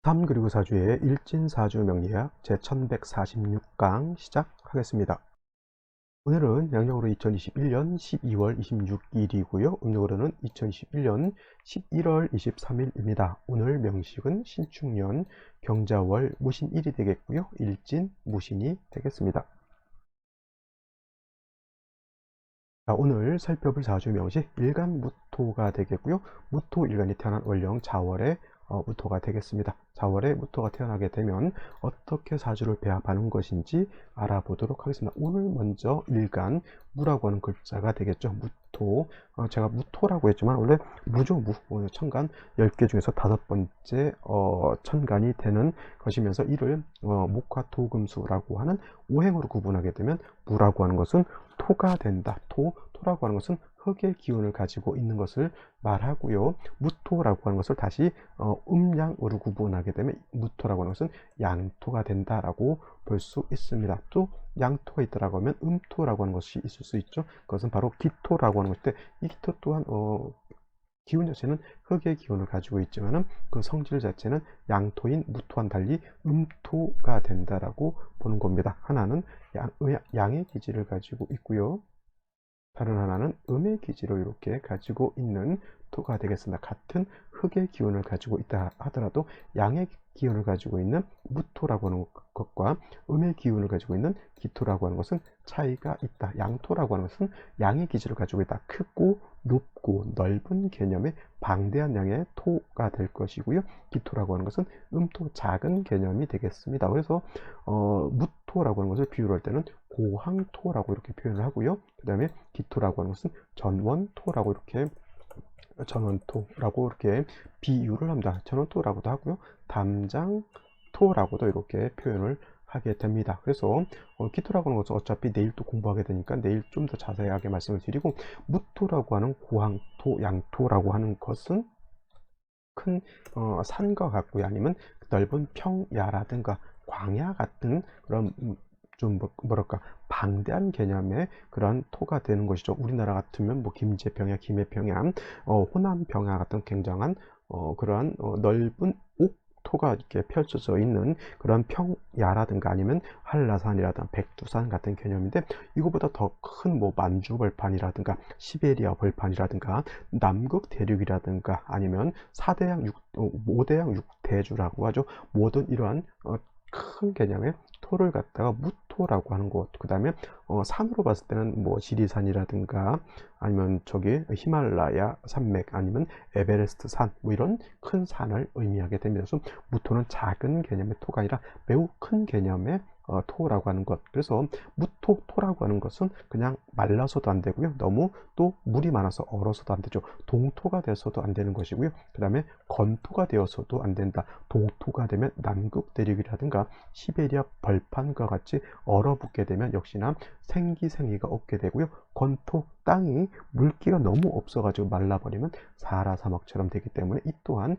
3 그리고 4주의 일진사주 명리학 제1146강 시작하겠습니다. 오늘은 양력으로 2021년 12월 26일이고요. 음력으로는 2021년 11월 23일입니다. 오늘 명식은 신축년 경자월 무신일이 되겠고요. 일진 무신이 되겠습니다. 자, 오늘 살펴볼 사주 명식 일간 무토가 되겠고요. 무토 일간이 태어난 월령 자월의 무토가 되겠습니다. 자월에 무토가 태어나게 되면 어떻게 사주를 배합하는 것인지 알아보도록 하겠습니다. 오늘 먼저 일간 무라고 하는 글자가 되겠죠. 무토. 제가 무토라고 했지만 원래 무죠. 무. 천간 10개 중에서 5번째 천간이 되는 것이면서 이를 목화토금수라고 하는 오행으로 구분하게 되면 무라고 하는 것은 토가 된다. 토라고 하는 것은 흙의 기운을 가지고 있는 것을 말하고요. 무토라고 하는 것을 다시 음양으로 구분하게 되면 무토라고 하는 것은 양토가 된다라고 볼 수 있습니다. 또 양토가 있다라고 하면 음토라고 하는 것이 있을 수 있죠. 그것은 바로 기토라고 하는 것인데 이 기토 또한 기운 자체는 흙의 기운을 가지고 있지만은 그 성질 자체는 양토인 무토와는 달리 음토가 된다라고 보는 겁니다. 하나는 양의 기질을 가지고 있고요. 다른 하나는 음의 기질을 이렇게 가지고 있는 토가 되겠습니다. 같은 흙의 기운을 가지고 있다 하더라도 양의 기운을 가지고 있는 무토라고 하는 것과 음의 기운을 가지고 있는 기토라고 하는 것은 차이가 있다. 양토라고 하는 것은 양의 기질을 가지고 있다. 크고 높고 넓은 개념의 방대한 양의 토가 될 것이고요. 기토라고 하는 것은 음토 작은 개념이 되겠습니다. 그래서 무토라고 하는 것을 비유할 때는 고항토라고 이렇게 표현을 하고요. 그 다음에 기토라고 하는 것은 전원토라고 이렇게 비유를 합니다. 전원토라고도 하고요. 담장토라고도 이렇게 표현을 하게 됩니다. 그래서 기토라고 하는 것은 어차피 내일 또 공부하게 되니까 내일 좀 더 자세하게 말씀을 드리고, 무토라고 하는 고항토, 양토라고 하는 것은 큰 산과 같고요. 아니면 넓은 평야라든가 광야 같은 그런 좀 뭐랄까 방대한 개념의 그런 토가 되는 것이죠. 우리나라 같으면 뭐 김제평야, 김해평야, 호남평야 같은 굉장한 그러한 넓은 옥토가 이렇게 펼쳐져 있는 그런 평야라든가 아니면 한라산이라든가 백두산 같은 개념인데, 이거보다 더 큰 뭐 만주벌판이라든가 시베리아 벌판이라든가 남극 대륙이라든가 아니면 5대양 6대주라고 하죠. 모든 이러한 큰 개념의 토를 갖다가 무토라고 하는 것. 그 다음에 산으로 봤을 때는 뭐 지리산이라든가 아니면 저기 히말라야 산맥 아니면 에베레스트 산, 뭐 이런 큰 산을 의미하게 됩니다. 그래서 무토는 작은 개념의 토가 아니라 매우 큰 개념의 토라고 하는 것. 그래서 무토토라고 하는 것은 그냥 말라서도 안 되고요. 너무 또 물이 많아서 얼어서도 안 되죠. 동토가 돼서도 안 되는 것이고요. 그 다음에 건토가 되어서도 안 된다. 동토가 되면 남극 대륙이라든가 시베리아 벌판과 같이 얼어붙게 되면 역시나 생기가 없게 되고요. 건토 땅이 물기가 너무 없어가지고 말라버리면 사하라 사막처럼 되기 때문에 이 또한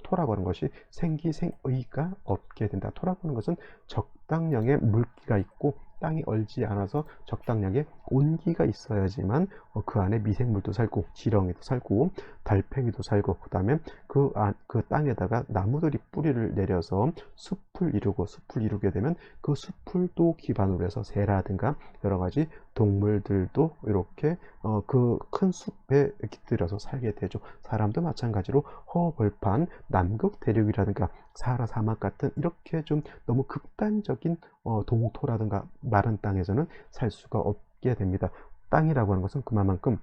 토라고 하는 것이 생기가 없게 된다. 토라고 하는 것은 적당량의 물기가 있고 땅이 얼지 않아서 적당량의 온기가 있어야지만 그 안에 미생물도 살고 지렁이도 살고 달팽이도 살고, 그 다음에 그 땅에다가 나무들이 뿌리를 내려서 숲을 이루게 되면 그 숲을도 기반으로 해서 새라든가 여러 가지 동물들도 이렇게 그 큰 숲에 깃들여서 살게 되죠. 사람도 마찬가지로 허벌판, 남극 대륙이라든가 사하라 사막 같은 이렇게 좀 너무 극단적인 동토라든가 마른 땅에서는 살 수가 없게 됩니다. 땅이라고 하는 것은 그만큼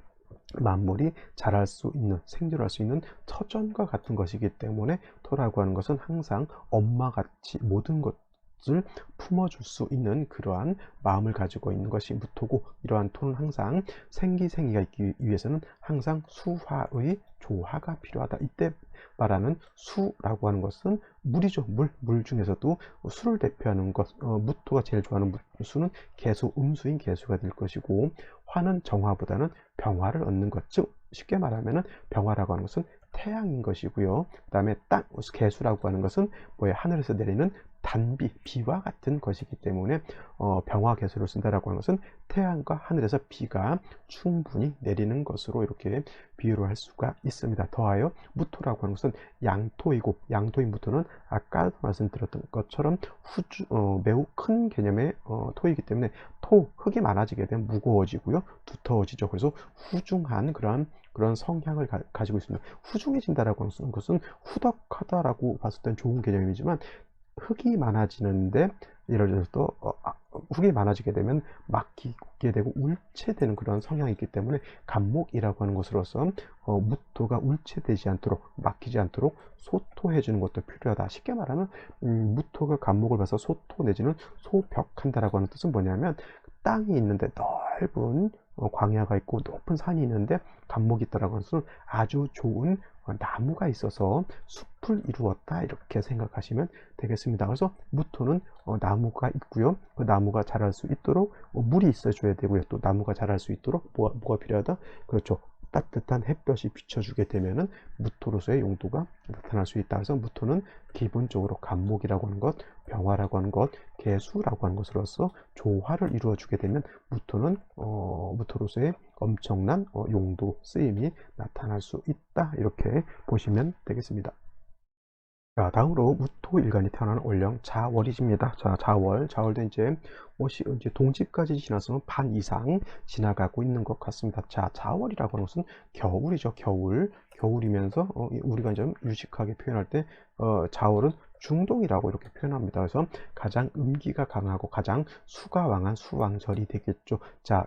만물이 자랄 수 있는, 생존할 수 있는 터전과 같은 것이기 때문에 토라고 하는 것은 항상 엄마같이 모든 것을 품어줄 수 있는 그러한 마음을 가지고 있는 것이 무토고, 이러한 토는 항상 생기가 있기 위해서는 항상 수화의 조화가 필요하다. 이때 말하는 수라고 하는 것은 물이죠. 물 중에서도 수를 대표하는 것, 무토가 제일 좋아하는 수는 개수, 음수인 개수가 될 것이고, 화는 정화보다는 병화를 얻는 것. 즉 쉽게 말하면 병화라고 하는 것은 태양인 것이고요. 그 다음에 땅, 개수라고 하는 것은 뭐예요? 하늘에서 내리는 단비, 비와 같은 것이기 때문에 병화 개수를 쓴다라고 하는 것은 태양과 하늘에서 비가 충분히 내리는 것으로 이렇게 비유를 할 수가 있습니다. 더하여 무토라고 하는 것은 양토이고, 양토인 무토는 아까 말씀드렸던 것처럼 매우 큰 개념의 토이기 때문에 흙이 많아지게 되면 무거워지고요, 두터워지죠. 그래서 후중한 그런 성향을 가지고 있습니다. 후중해진다라고 하는 것은 후덕하다라고 봤을 땐 좋은 개념이지만, 흙이 많아지는데 예를 들어서 흙이 많아지게 되면 막히게 되고 울체되는 그런 성향이 있기 때문에 간목이라고 하는 것으로서 무토가 울체되지 않도록, 막히지 않도록 소토해 주는 것도 필요하다. 쉽게 말하면 무토가 간목을 봐서 소토 내지는 소벽한다라고 하는 뜻은 뭐냐면, 땅이 있는데 넓은 광야가 있고 높은 산이 있는데 간목이 있다라고 하는 것은 아주 좋은 나무가 있어서 숲을 이루었다, 이렇게 생각하시면 되겠습니다. 그래서 무토는 나무가 있고요, 그 나무가 자랄 수 있도록 물이 있어줘야 되고요, 또 나무가 자랄 수 있도록 뭐가 필요하다? 그렇죠, 따뜻한 햇볕이 비춰주게 되면은 무토로서의 용도가 나타날 수 있다. 그래서 무토는 기본적으로 간목이라고 하는 것, 병화라고 하는 것, 개수라고 하는 것으로서 조화를 이루어 주게 되면 무토로서의 엄청난 용도, 쓰임이 나타날 수 있다, 이렇게 보시면 되겠습니다. 자, 다음으로 무토일간이 태어나는 월령 자월이십니다. 자, 자월도 이제 동지까지 지나서는 반 이상 지나가고 있는 것 같습니다. 자, 자월이라고 하는 것은 겨울이죠. 겨울이면서 우리가 좀 유식하게 표현할 때 자월은 중동이라고 이렇게 표현합니다. 그래서 가장 음기가 강하고 가장 수가 왕한 수왕절이 되겠죠. 자,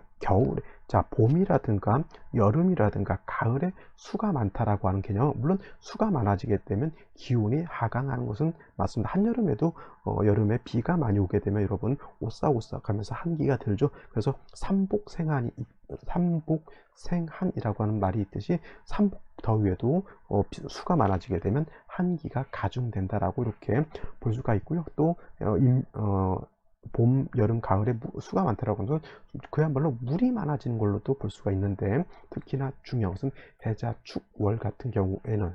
봄이라든가 여름이라든가 가을에 수가 많다라고 하는 개념, 물론 수가 많아지게 되면 기온이 하강하는 것은 맞습니다. 한여름에도 여름에 비가 많이 오게 되면 여러분 오싹오싹 하면서 한기가 들죠. 그래서 삼복생한이라고 하는 말이 있듯이 삼복 더위에도 수가 많아지게 되면 한기가 가중된다라고 이렇게 볼 수가 있고요. 또 봄, 여름, 가을에 수가 많다라고 하는 것은 그야말로 물이 많아지는 걸로도 볼 수가 있는데, 특히나 중요한 것은 해자축월 같은 경우에는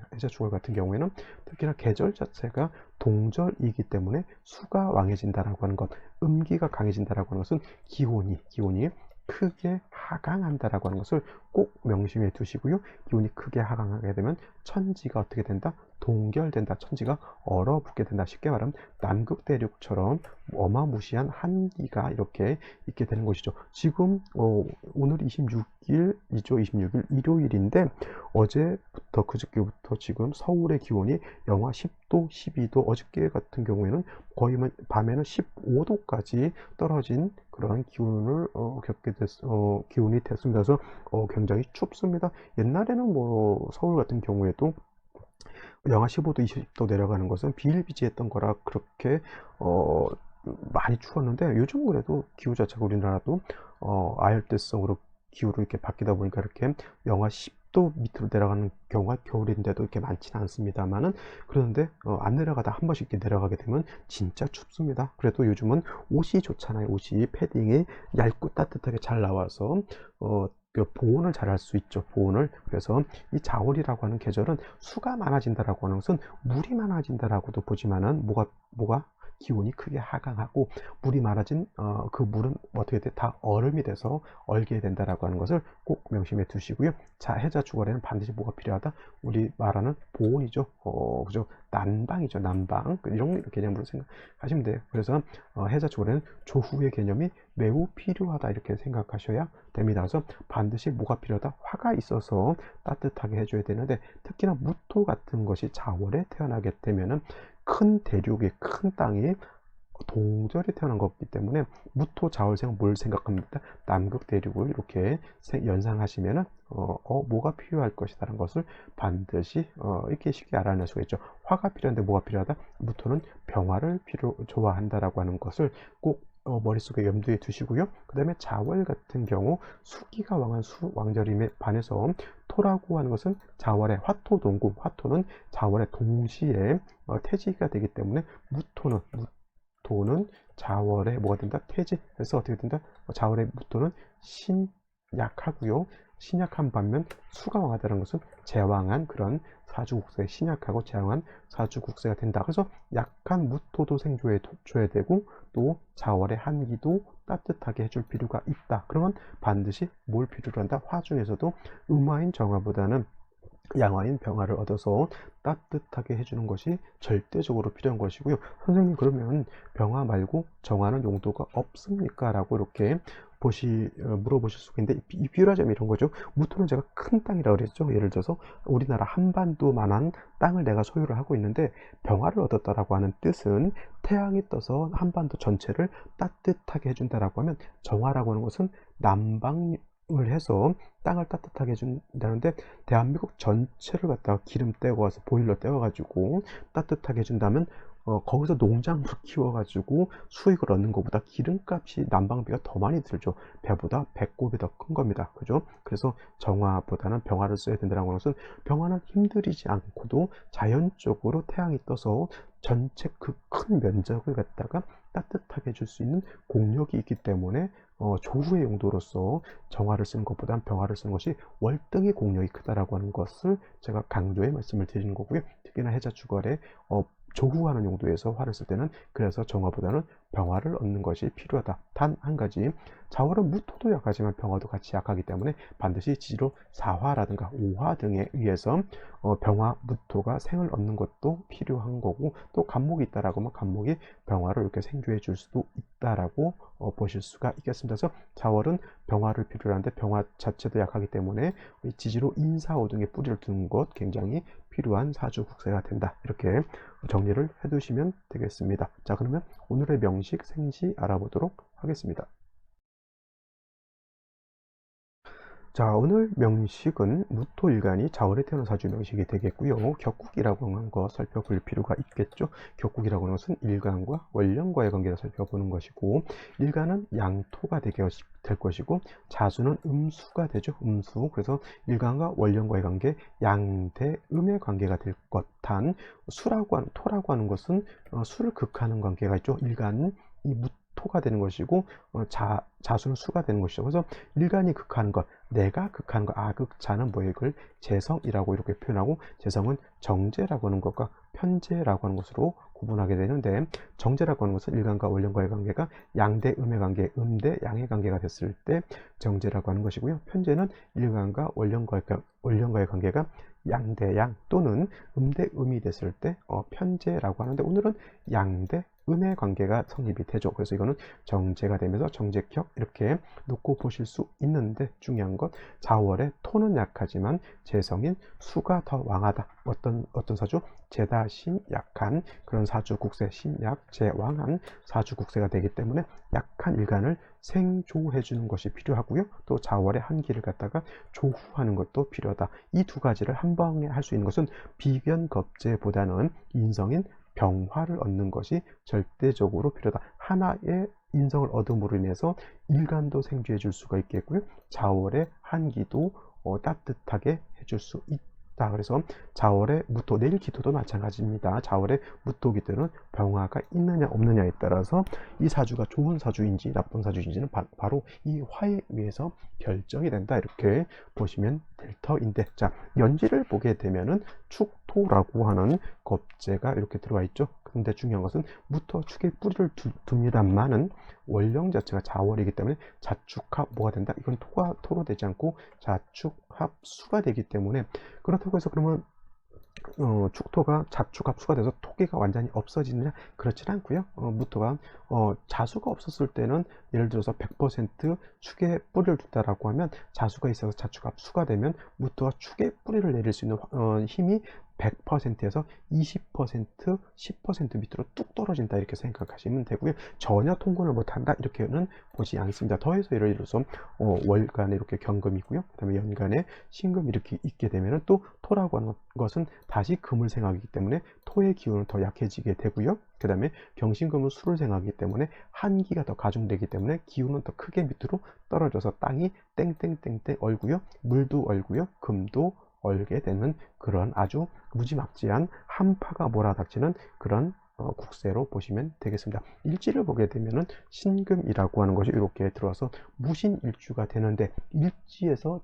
특히나 계절 자체가 동절이기 때문에 수가 왕해진다라고 하는 것, 음기가 강해진다라고 하는 것은 기온이 크게 하강한다라고 하는 것을 꼭 명심해 두시고요. 기온이 크게 하강하게 되면 천지가 어떻게 된다? 동결된다. 천지가 얼어붙게 된다. 쉽게 말하면 남극 대륙처럼 어마무시한 한기가 이렇게 있게 되는 것이죠. 지금 오늘 26일이죠. 26일 일요일인데, 어제부터 그저께부터 지금 서울의 기온이 영하 10도, 12도, 어저께 같은 경우에는 거의 밤에는 15도까지 떨어진 그런 기온을 기온이 됐습니다. 그래서 굉장히 춥습니다. 옛날에는 서울 같은 경우에도 영하 15도, 20도 내려가는 것은 비일비재했던 거라 그렇게 많이 추웠는데, 요즘 그래도 기후 자체가 우리나라도 아열대성으로 기후로 이렇게 바뀌다 보니까 이렇게 영하 10도 밑으로 내려가는 경우가 겨울인데도 이렇게 많지는 않습니다만은, 그런데 안 내려가다 한 번씩 이렇게 내려가게 되면 진짜 춥습니다. 그래도 요즘은 옷이 좋잖아요. 옷이 패딩이 얇고 따뜻하게 잘 나와서 그 보온을 잘 할 수 있죠. 보온을. 그래서 이 자월이라고 하는 계절은 수가 많아진다라고 하는 것은 물이 많아진다라고도 보지만은 뭐가 기온이 크게 하강하고, 물이 많아진 그 물은 어떻게 돼? 다 얼음이 돼서 얼게 된다라고 하는 것을 꼭 명심해 두시고요. 자, 해자 주월에는 반드시 뭐가 필요하다? 우리 말하는 보온이죠. 그죠? 난방이죠. 난방. 이런 개념으로 생각하시면 돼요. 그래서 해자 주월에는 조후의 개념이 매우 필요하다, 이렇게 생각하셔야 됩니다. 그래서 반드시 뭐가 필요하다? 화가 있어서 따뜻하게 해줘야 되는데, 특히나 무토 같은 것이 자월에 태어나게 되면은 큰 대륙의 큰 땅이 동절에 태어난 거기 때문에 무토 자월생은 뭘 생각합니까? 남극 대륙을 이렇게 연상하시면은 뭐가 필요할 것이다라는 것을 반드시 이렇게 쉽게 알아낼 수가 있죠. 화가 필요한데 뭐가 필요하다? 무토는 병화를 좋아한다라고 하는 것을 꼭 머릿속에 염두에 두시고요. 그 다음에 자월 같은 경우 수기가 왕한 수왕절임에 반해서 토라고 하는 것은 자월의 화토동금, 화토는 자월의 동시에 태지가 되기 때문에 무토는 자월에 뭐가 된다? 태지. 그래서 어떻게 된다? 자월의 무토는 신약하고요. 신약한 반면 수가 왕하다는 것은 제왕한 그런 사주국세, 신약하고 제왕한 사주국세가 된다. 그래서 약한 무토도 생줘야 되고 또 자월의 한기도 따뜻하게 해줄 필요가 있다. 그러면 반드시 뭘 필요로 한다? 화 중에서도 음화인 정화보다는 양화인 병화를 얻어서 따뜻하게 해주는 것이 절대적으로 필요한 것이고요. 선생님, 그러면 병화 말고 정화는 용도가 없습니까? 라고 이렇게 물어보실 수가 있는데, 이 비유하자면 이런 거죠. 무토는 제가 큰 땅이라고 그랬죠. 예를 들어서 우리나라 한반도만한 땅을 내가 소유를 하고 있는데 병화를 얻었다라고 하는 뜻은 태양이 떠서 한반도 전체를 따뜻하게 해준다라고 하면, 정화라고 하는 것은 난방을 해서 땅을 따뜻하게 해준다는데, 대한민국 전체를 갖다가 기름 떼어와서 보일러 떼어가지고 따뜻하게 해준다면 거기서 농작물 키워가지고 수익을 얻는 것보다 기름값이 난방비가 더 많이 들죠. 배보다 배꼽이 더 큰 겁니다. 그죠? 그래서 정화보다는 병화를 써야 된다는 것은, 병화는 힘들이지 않고도 자연적으로 태양이 떠서 전체 그 큰 면적을 갖다가 따뜻하게 해줄 수 있는 공력이 있기 때문에 조후의 용도로서 정화를 쓰는 것보다는 병화를 쓰는 것이 월등히 공력이 크다라고 하는 것을 제가 강조해 말씀을 드리는 거고요. 특히나 해자축월에 조후하는 용도에서 화를 쓸 때는 그래서 정화보다는 병화를 얻는 것이 필요하다. 단 한 가지, 자월은 무토도 약하지만 병화도 같이 약하기 때문에 반드시 지지로 4화라든가 5화 등에 의해서 병화, 무토가 생을 얻는 것도 필요한 거고, 또 간목이 있다라고 하면 간목이 병화를 이렇게 생조해 줄 수도 있다라고 보실 수가 있겠습니다. 그래서 자월은 병화를 필요로 하는데 병화 자체도 약하기 때문에 지지로 인사오 등의 뿌리를 두는 것 굉장히 필요한 사주국세가 된다. 이렇게 정리를 해두시면 되겠습니다. 자, 그러면 오늘의 명식 생시 알아보도록 하겠습니다. 자, 오늘 명식은 무토일간이 자월에 태어난 사주 명식이 되겠고요. 격국이라고 하는 거 살펴볼 필요가 있겠죠. 격국이라고 하는 것은 일간과 원령과의 관계를 살펴보는 것이고, 일간은 양토가 될 것이고, 자수는 음수가 되죠. 음수. 그래서 일간과 원령과의 관계, 양대 음의 관계가 될 것. 단 토라고 하는 것은 수를 극하는 관계가 있죠. 일간은 이 무토가 되는 것이고 자수는 수가 되는 것이죠. 그래서 일간이 극하는 것, 내가 극하는 것, 극자는 뭐예요? 이걸 재성이라고 이렇게 표현하고, 재성은 정제라고 하는 것과 편제라고 하는 것으로 구분하게 되는데, 정제라고 하는 것은 일간과 원령과의 관계가 양대 음의 관계, 음대 양의 관계가 됐을 때 정제라고 하는 것이고요. 편제는 일간과 원령과의 관계가 양대 양 또는 음대 음이 됐을 때 편제라고 하는데, 오늘은 양대 음의 관계가 성립이 되죠. 그래서 이거는 정제가 되면서 정제격 이렇게 놓고 보실 수 있는데, 중요한 것, 자월의 토는 약하지만 재성인 수가 더 왕하다. 어떤 사주? 재다신 약한 그런 사주 국세, 신약 재왕한 사주 국세가 되기 때문에 약한 일간을 생조해 주는 것이 필요하고요. 또 자월의 한기를 갖다가 조후하는 것도 필요하다. 이 두 가지를 한 방에 할 수 있는 것은 비견겁제보다는 인성인 병화를 얻는 것이 절대적으로 필요하다. 하나의 인성을 얻음으로 인해서 일간도 생주해 줄 수가 있겠고요. 자월의 한기도 따뜻하게 해줄 수 있다. 그래서 자월의 무토, 내일 기토도 마찬가지입니다. 자월의 무토 기토는 병화가 있느냐 없느냐에 따라서 이 사주가 좋은 사주인지 나쁜 사주인지는 바로 이 화에 의해서 결정이 된다. 이렇게 보시면 될 터인데, 자, 연지를 보게 되면은 축토라고 하는 겁재가 이렇게 들어가 있죠. 근데 중요한 것은 무토 축에 뿌리를 둡니다만은 원령 자체가 자월이기 때문에 자축합 뭐가 된다? 이건 토로 되지 않고 자축합 수가 되기 때문에, 그렇다고 해서 그러면 축토가 자축합수가 돼서 토기가 완전히 없어지느냐? 그렇진 않고요. 무토가 자수가 없었을 때는 예를 들어서 100% 축에 뿌리를 뒀다라고 하면, 자수가 있어서 자축합수가 되면 무토가 축에 뿌리를 내릴 수 있는 힘이 100%에서 20%, 10% 밑으로 뚝 떨어진다, 이렇게 생각하시면 되고요. 전혀 통근을 못한다, 이렇게는 보지 않습니다. 더해서 예를 들어서 월간에 이렇게 경금이고요. 그 다음에 연간에 신금이 이렇게 있게 되면 또 토라고 하는 것은 다시 금을 생하기 때문에 토의 기운은 더 약해지게 되고요. 그 다음에 경신금은 수를 생하기 때문에 한기가 더 가중되기 때문에 기운은 더 크게 밑으로 떨어져서 땅이 땡땡땡땡 얼고요. 물도 얼고요. 금도 얼게 되는 그런 아주 무지막지한 한파가 몰아닥치는 그런 국세로 보시면 되겠습니다. 일지를 보게 되면은 신금이라고 하는 것이 이렇게 들어와서 무신일주가 되는데, 일지에서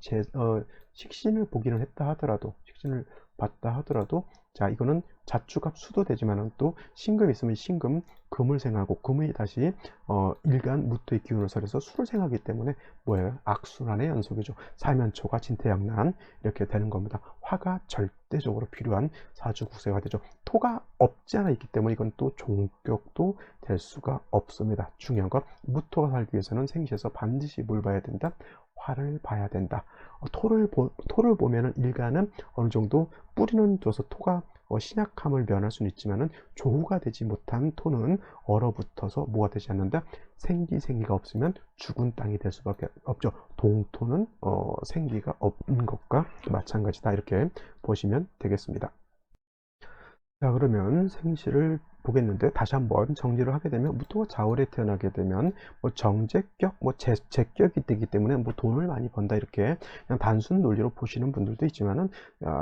식신을 보기는 했다 하더라도, 식신을 봤다 하더라도, 자, 이거는 자축합 수도 되지만은 또 신금이 있으면 신금, 금을 생하고, 금이 다시 일간 무토의 기운을 설해서 수를 생하기 때문에 뭐예요? 악순환의 연속이죠. 사면초가 진퇴양난 이렇게 되는 겁니다. 화가 절대적으로 필요한 사주 국세가 되죠. 토가 없지 않아 있기 때문에 이건 또 종격도 될 수가 없습니다. 중요한 건 무토가 살기 위해서는 생시에서 반드시 뭘 봐야 된다? 화를 봐야 된다. 토를 보면은 일간은 어느 정도 뿌리는 둬서 토가 신약함을 면할 수는 있지만은 조후가 되지 못한 토는 얼어붙어서 뭐가 되지 않는다? 생기가 없으면 죽은 땅이 될 수밖에 없죠. 동토는 생기가 없는 것과 마찬가지다. 이렇게 보시면 되겠습니다. 자, 그러면 생시를 보겠는데, 다시 한번 정리를 하게 되면, 무토가 자월에 태어나게 되면 뭐 정제격, 뭐 제격이 되기 때문에 뭐 돈을 많이 번다, 이렇게 그냥 단순 논리로 보시는 분들도 있지만은,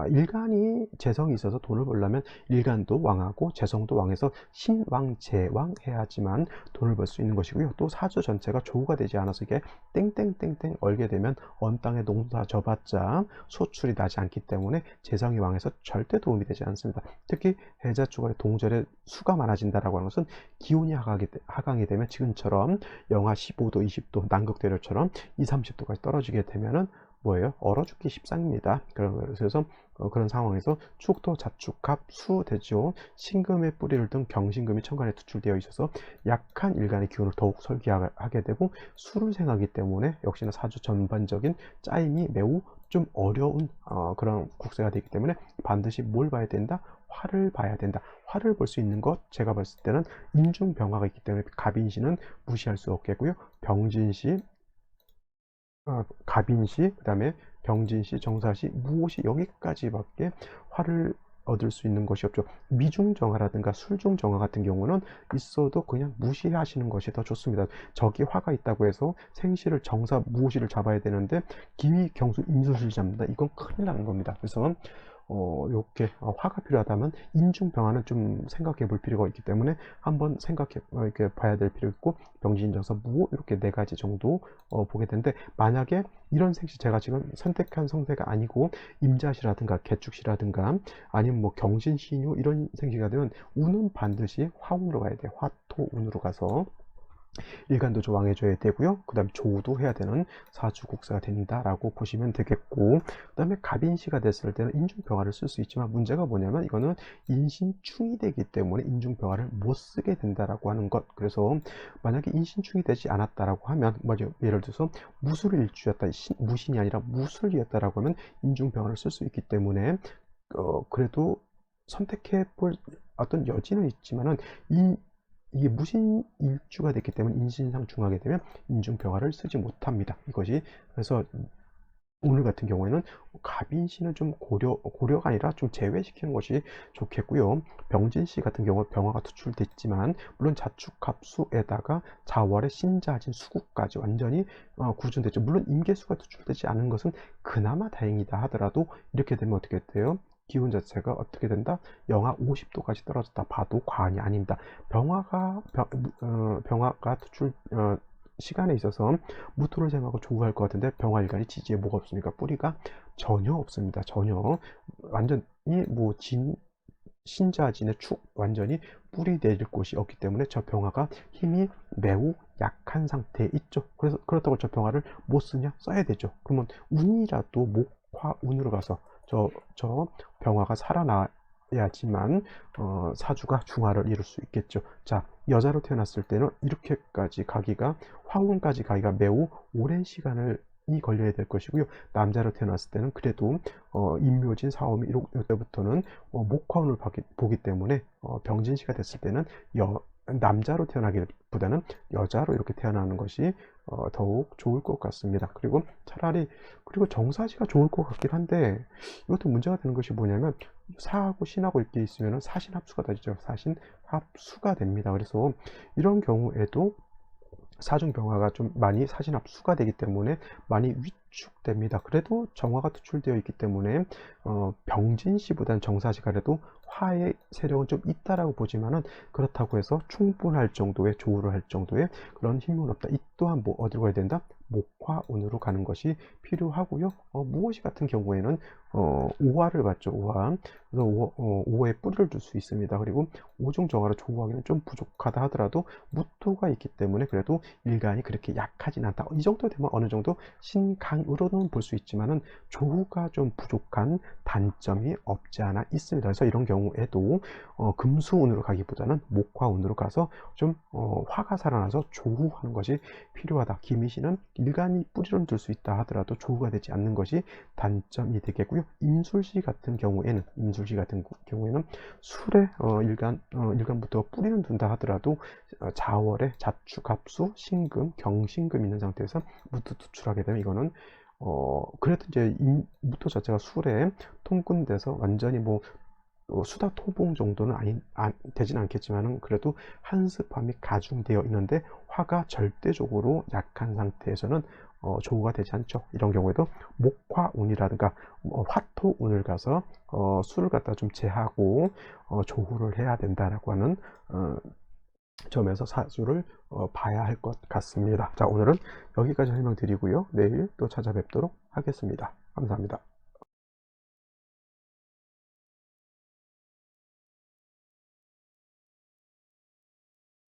일간이 재성이 있어서 돈을 벌려면 일간도 왕하고 재성도 왕해서 신왕 제왕 해야지만 돈을 벌 수 있는 것이고요. 또 사주 전체가 조후가 되지 않아서 이게 땡땡땡땡 얼게 되면 언 땅에 농사 져봤자 소출이 나지 않기 때문에 재성이 왕해서 절대 도움이 되지 않습니다. 특히 해자축월의 동절에 수가 많아진다라고 하는 것은 기온이 하강이 되면 지금처럼 영하 15도, 20도 남극대륙처럼 2, 30도까지 떨어지게 되면은 뭐예요? 얼어 죽기 십상입니다. 그래서 그런 상황에서 축토, 자축합, 수 되죠. 신금의 뿌리를 든 경신금이 천간에 투출되어 있어서 약한 일간의 기운을 더욱 설계하게 되고, 수를 생하기 때문에 역시나 사주 전반적인 짜임이 매우 좀 어려운 그런 국세가 되기 때문에 반드시 뭘 봐야 된다? 화를 봐야 된다. 화를 볼 수 있는 것, 제가 봤을 때는 인중병화가 있기 때문에 갑인시는 무시할 수 없겠고요. 병진시, 갑인시, 그 다음에 병진시, 정사시, 무오시, 여기까지밖에 화를 얻을 수 있는 것이 없죠. 미중정화라든가 술중정화 같은 경우는 있어도 그냥 무시하시는 것이 더 좋습니다. 저기 화가 있다고 해서 생시를 정사, 무오시를 잡아야 되는데 기미, 경수, 임수시를 잡는다. 이건 큰일 나는 겁니다. 그래서 이렇게 화가 필요하다면 인중병화는 좀 생각해 볼 필요가 있기 때문에 한번 이렇게 봐야 될 필요 있고, 병진정사, 무오, 이렇게 네 가지 정도 보게 되는데, 만약에 이런 생시 제가 지금 선택한 성세가 아니고 임자시라든가 개축시라든가 아니면 뭐 경신신유 이런 생시가 되면 운은 반드시 화운으로 가야 돼요. 화토운으로 가서 일간도 조왕해줘야 되고요. 그 다음에 조우도 해야 되는 사주국사가 된다라고 보시면 되겠고, 그 다음에 갑인시가 됐을 때는 인중병화를 쓸 수 있지만 문제가 뭐냐면 이거는 인신충이 되기 때문에 인중병화를 못 쓰게 된다라고 하는 것. 그래서 만약에 인신충이 되지 않았다라고 하면, 예를 들어서 무술일주였다, 무신이 아니라 무술이었다라고 하면 인중병화를 쓸 수 있기 때문에 그래도 선택해 볼 어떤 여지는 있지만은 이게 무신일주가 됐기 때문에 인신상 중하게 되면 인중병화를 쓰지 못합니다. 이것이, 그래서 오늘 같은 경우에는 갑인시는 좀 고려가 아니라 좀 제외시키는 것이 좋겠고요. 병진시 같은 경우 병화가 투출됐지만 물론 자축합수에다가 자월의 신자진 수국까지 완전히 구준됐죠. 물론 임계수가 투출되지 않은 것은 그나마 다행이다 하더라도 이렇게 되면 어떻게 돼요? 기온 자체가 어떻게 된다? 영하 50도까지 떨어졌다 봐도 과언이 아닙니다. 병화가 투출 시간에 있어서 무토를 생각하고 조우할 것 같은데, 병화일간이 지지에 뭐가 없습니까? 뿌리가 전혀 없습니다. 전혀. 완전히 뭐 신자진의 축, 완전히 뿌리 내릴 곳이 없기 때문에 저 병화가 힘이 매우 약한 상태에 있죠. 그래서 그렇다고 저 병화를 못 쓰냐? 써야 되죠. 그러면 운이라도 목화운으로 가서 저 병화가 살아나야지만 사주가 중화를 이룰 수 있겠죠. 자, 여자로 태어났을 때는 이렇게까지 가기가, 화운까지 가기가 매우 오랜 시간이 걸려야 될 것이고요. 남자로 태어났을 때는 그래도 임묘진, 사오미 이때부터는 목화운을 보기 때문에 병진시가 됐을 때는 남자로 태어나기보다는 여자로 이렇게 태어나는 것이 더욱 좋을 것 같습니다. 그리고 정사시가 좋을 것 같긴 한데, 이것도 문제가 되는 것이 뭐냐면 사하고 신하고 이렇게 있으면 사신합수가 되죠. 사신합수가 됩니다. 그래서 이런 경우에도 사중병화가 좀 많이 사신합수가 되기 때문에 많이 위축됩니다. 그래도 정화가 투출되어 있기 때문에 병진시보다는 정사시가 그래도 화의 세력은 좀 있다라고 보지만은 그렇다고 해서 충분할 정도의 조우를 할 정도의 그런 힘은 없다. 이 또한 뭐 어디로 가야 된다? 목화운으로 가는 것이 필요하고요. 무엇이 같은 경우에는 오화를 받죠. 오화. 그래서 오화에 뿌리를 둘 수 있습니다. 그리고 오중정화로 조우하기는 좀 부족하다 하더라도 무토가 있기 때문에 그래도 일간이 그렇게 약하진 않다. 이 정도 되면 어느 정도 신강으로는 볼 수 있지만은 조우가 좀 부족한 단점이 없지 않아 있습니다. 그래서 이런 경우에도 금수운으로 가기보다는 목화운으로 가서 좀 화가 살아나서 조우하는 것이 필요하다. 김희신은 일간이 뿌리를 둘 수 있다 하더라도 조우가 되지 않는 것이 단점이 되겠고요. 임술시 같은 경우에는 술에 일간부터 뿌리는 둔다 하더라도 자월에 자축, 갑수, 신금, 경신금 있는 상태에서 무토 투출하게 되면 이거는 그래도 이제 무토 자체가 술에 통근돼서 완전히 뭐 수다 토봉 정도는 되진 않겠지만은 그래도 한습함이 가중되어 있는데 화가 절대적으로 약한 상태에서는 조우가 되지 않죠. 이런 경우에도 목화운이라든가 화토운을 가서 수를 갖다 좀 제하고 조우를 해야 된다라고 하는 점에서 사주를 봐야 할 것 같습니다. 자, 오늘은 여기까지 설명드리고요. 내일 또 찾아뵙도록 하겠습니다. 감사합니다.